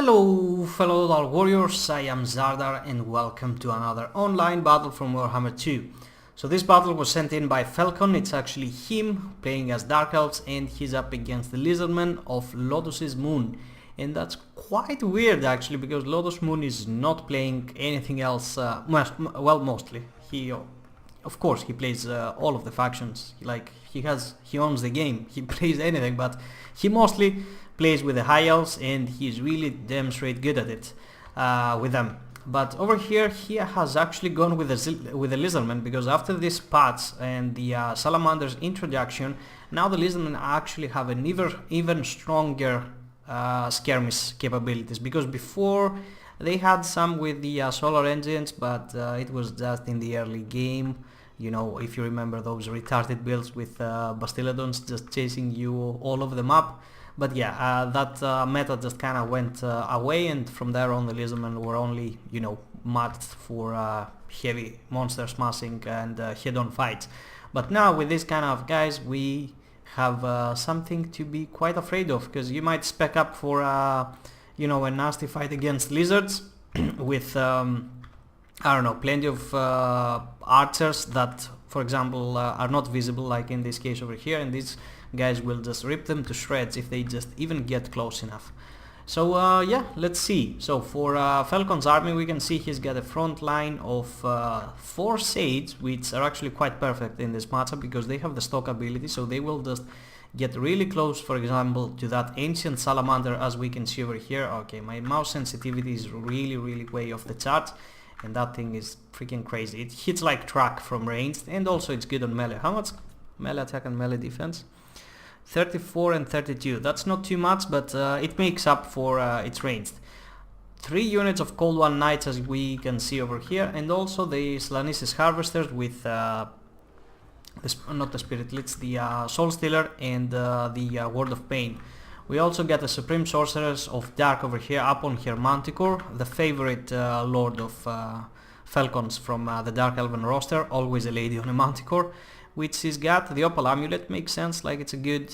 Hello fellow Dark Warriors, I am Zardar and welcome to another online battle from Warhammer 2. So this battle was sent in by Felkon. It's actually him playing as Dark Elves and he's up against the Lizardmen of Lotus's Moon. And that's quite weird actually, because Lotus Moon is not playing anything else, mostly. Of course he plays all of the factions, he owns the game, he plays anything, but he mostly plays with the High Elves and he's really damn straight good at it with them. But over here he has actually gone with the Lizardmen, because after this patch and the Salamander's introduction, now the Lizardmen actually have an even stronger skirmish capabilities, because before they had some with the solar engines, but it was just in the early game. You know, if you remember those retarded builds with Bastiladons just chasing you all over the map. But yeah, that meta just kind of went away, and from there on the Lizardmen were only, matched for heavy monster smashing and head-on fights. But now with this kind of guys, we have something to be quite afraid of, because you might spec up for, a nasty fight against lizards with, I don't know, plenty of archers that, for example, are not visible, like in this case over here, and these guys will just rip them to shreds if they just even get close enough. So yeah, let's see. So for Felkon's army, we can see he's got a front line of 4 Sage, which are actually quite perfect in this matchup because they have the stock ability, so they will just get really close, for example, to that ancient salamander, as we can see over here. Okay, my mouse sensitivity is really way off the chart, and that thing is freaking crazy. It hits like track from ranged, and also it's good on melee. How much melee attack and melee defense? 34 and 32. That's not too much, but it makes up for its ranged. 3 units of Cold One Knights, as we can see over here, and also the Slaanesis Harvesters with not the Spirit Lich, the Soul Stealer and the Word of Pain. We also get the Supreme Sorceress of Dark over here up on her Manticore, the favorite lord of Felkons from the Dark Elven roster, always a lady on a Manticore, which is got the Opal Amulet. Makes sense, like it's a good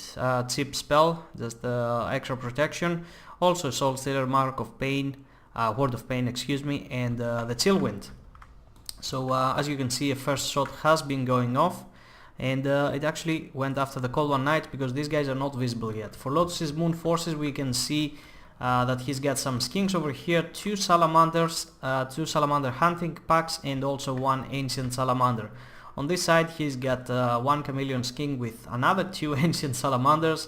cheap spell, just extra protection. Also Soul Stealer, Mark of Pain, Word of Pain, excuse me, and the Chill Wind. So as you can see, a first shot has been going off, and it actually went after the Cold One Knight because these guys are not visible yet. For Lotus's Moon forces, we can see that he's got some skinks over here, 2 salamanders, 2 salamander hunting packs, and also 1 ancient salamander. On this side he's got 1 chameleon skink with another 2 ancient salamanders,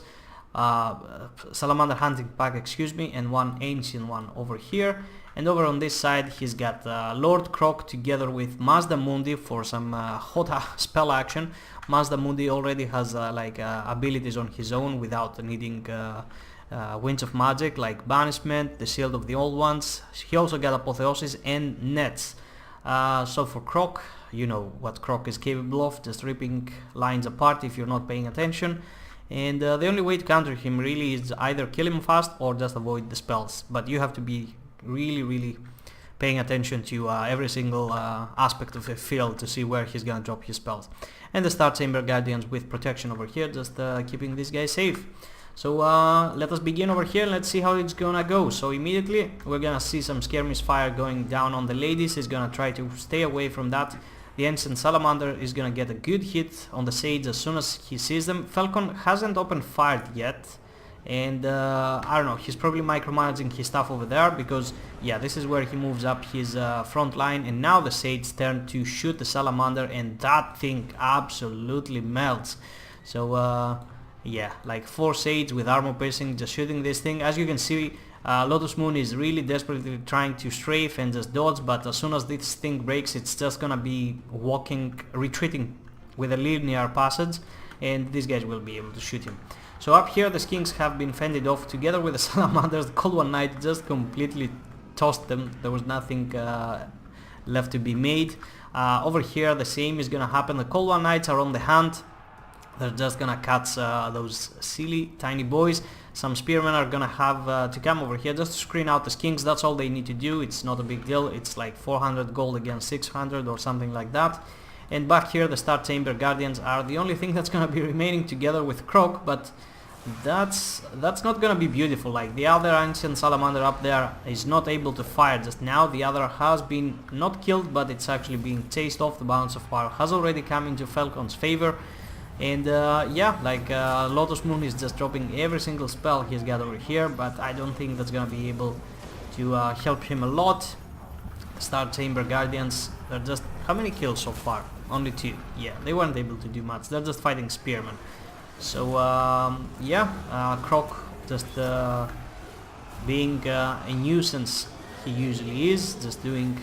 salamander hunting pack, excuse me, and 1 ancient one over here. And over on this side he's got Lord Croc together with Mazda Mundi for some hot spell action. Mazda Mundi already has abilities on his own without needing Winds of Magic, like Banishment, the Shield of the Old Ones. He also got Apotheosis and Nets. So for Croc, you know what Croc is capable of, just ripping lines apart if you're not paying attention. And the only way to counter him really is either kill him fast or just avoid the spells. But you have to be really paying attention to every single aspect of the field to see where he's gonna drop his spells. And the Star Chamber Guardians with protection over here, just keeping this guy safe. So let us begin over here. Let's see how it's gonna go. So immediately we're gonna see some skirmish fire going down on the ladies. He's gonna try to stay away from that. The Ancient Salamander is gonna get a good hit on the Sage as soon as he sees them. Felkon hasn't opened fire yet, and I don't know, he's probably micromanaging his stuff over there, because yeah, this is where he moves up his front line, and now the Sage's turn to shoot the Salamander, and that thing absolutely melts. So yeah, like 4 Sage with armor piercing just shooting this thing. As you can see, Lotus Moon is really desperately trying to strafe and just dodge, but as soon as this thing breaks, it's just gonna be retreating with a linear passage, and these guys will be able to shoot him. So up here the skinks have been fended off together with the salamanders. The Cold One Knight just completely tossed them. There was nothing left to be made. Over here the same is gonna happen. The Cold One Knights are on the hunt. They're just gonna catch those silly tiny boys. Some spearmen are gonna have to come over here just to screen out the skinks. That's all they need to do. It's not a big deal. It's like 400 gold against 600 or something like that. And back here the Star Chamber Guardians are the only thing that's gonna be remaining together with Croc, but that's not gonna be beautiful. Like the other ancient salamander up there is not able to fire just now. The other has been not killed, but it's actually being chased off. The balance of power has already come into Felkon's favor. And yeah, like Lotus Moon is just dropping every single spell he's got over here, but I don't think that's gonna be able to help him a lot. Star Chamber Guardians, they're just... how many kills so far? Only 2. Yeah, they weren't able to do much. They're just fighting Spearmen. So yeah, Croc just being a nuisance he usually is, just doing...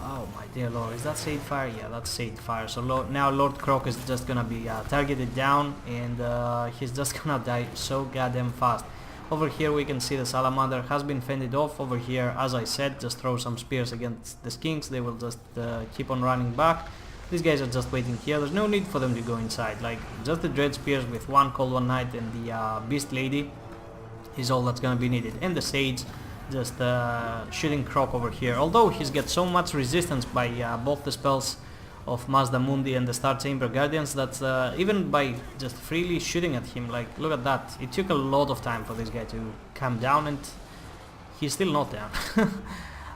oh my dear lord, is that Sage Fire? Yeah, that's Sage Fire. So now Lord Croc is just gonna be targeted down, and he's just gonna die so goddamn fast. Over here we can see the salamander has been fended off. Over here, as I said, just throw some spears against the skinks. They will just keep on running back. These guys are just waiting here. There's no need for them to go inside. Like, just the Dread Spears with one Cold One Knight and the Beast Lady is all that's gonna be needed. And the Sage just shooting Croc over here. Although he's got so much resistance by both the spells of Mazda Mundi and the Star Chamber Guardians that even by just freely shooting at him, like, look at that. It took a lot of time for this guy to come down, and he's still not down.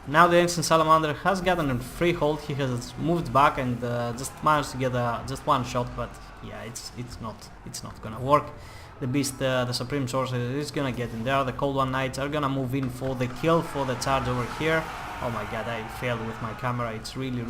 Now the Ancient Salamander has gotten a free hold. He has moved back and just managed to get just one shot, but yeah, it's not gonna work. The Beast, the Supreme Sorcerer is gonna get in there. The Cold One Knights are gonna move in for the kill, for the charge over here. Oh my god, I failed with my camera. It's really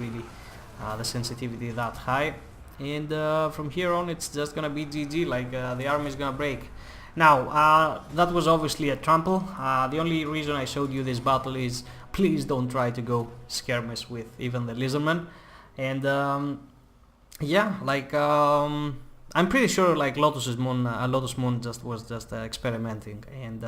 the sensitivity that high. And from here on it's just gonna be GG, like the army is gonna break. Now, that was obviously a trample. The only reason I showed you this battle is please don't try to go skirmish with even the Lizardmen. And yeah, like I'm pretty sure like Lotus Moon just was experimenting, and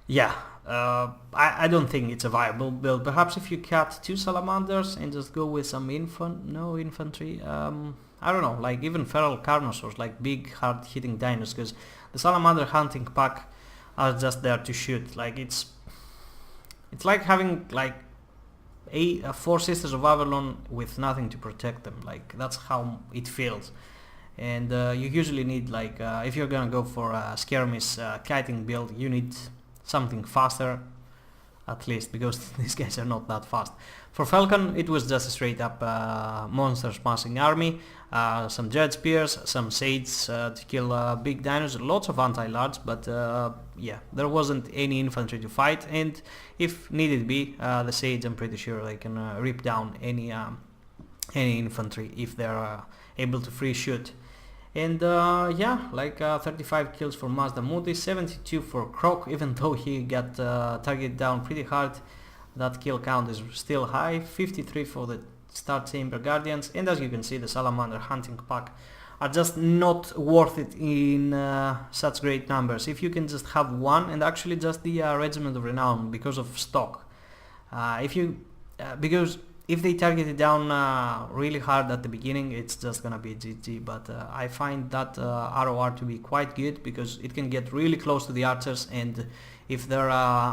yeah, I don't think it's a viable build. Perhaps if you cut 2 salamanders and just go with some infantry, I don't know, like even feral carnosaurs, like big hard hitting dinos, because the salamander hunting pack are just there to shoot. Like it's like having like 4 Sisters of Avalon with nothing to protect them. Like that's how it feels. And you usually need, like if you're gonna go for a skirmish kiting build, you need something faster, at least, because these guys are not that fast. For Felkon, it was just a straight up monster smashing army, some Dread Spears, some Sage to kill big dinos, lots of anti-large, but yeah, there wasn't any infantry to fight, and if needed be, the Sage, I'm pretty sure they can rip down any infantry if they're able to free shoot. And yeah, like 35 kills for Mazda Mundi, 72 for Croc, even though he got targeted down pretty hard. That kill count is still high. 53 for the Star Chamber Guardians, and as you can see, the Salamander hunting pack are just not worth it in such great numbers. If you can just have one, and actually just the Regiment of Renown because of stock. Because if they target it down really hard at the beginning, it's just gonna be GG, but I find that ROR to be quite good because it can get really close to the archers, and if they're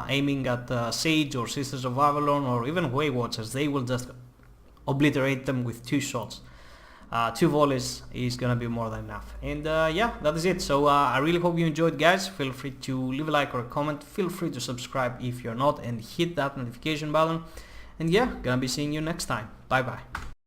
aiming at Sage or Sisters of Avalon or even Way Watchers, they will just obliterate them with 2 shots. 2 volleys is gonna be more than enough. And yeah, that is it. So I really hope you enjoyed, guys. Feel free to leave a like or a comment. Feel free to subscribe if you're not, and hit that notification button. And yeah, gonna be seeing you next time. Bye bye.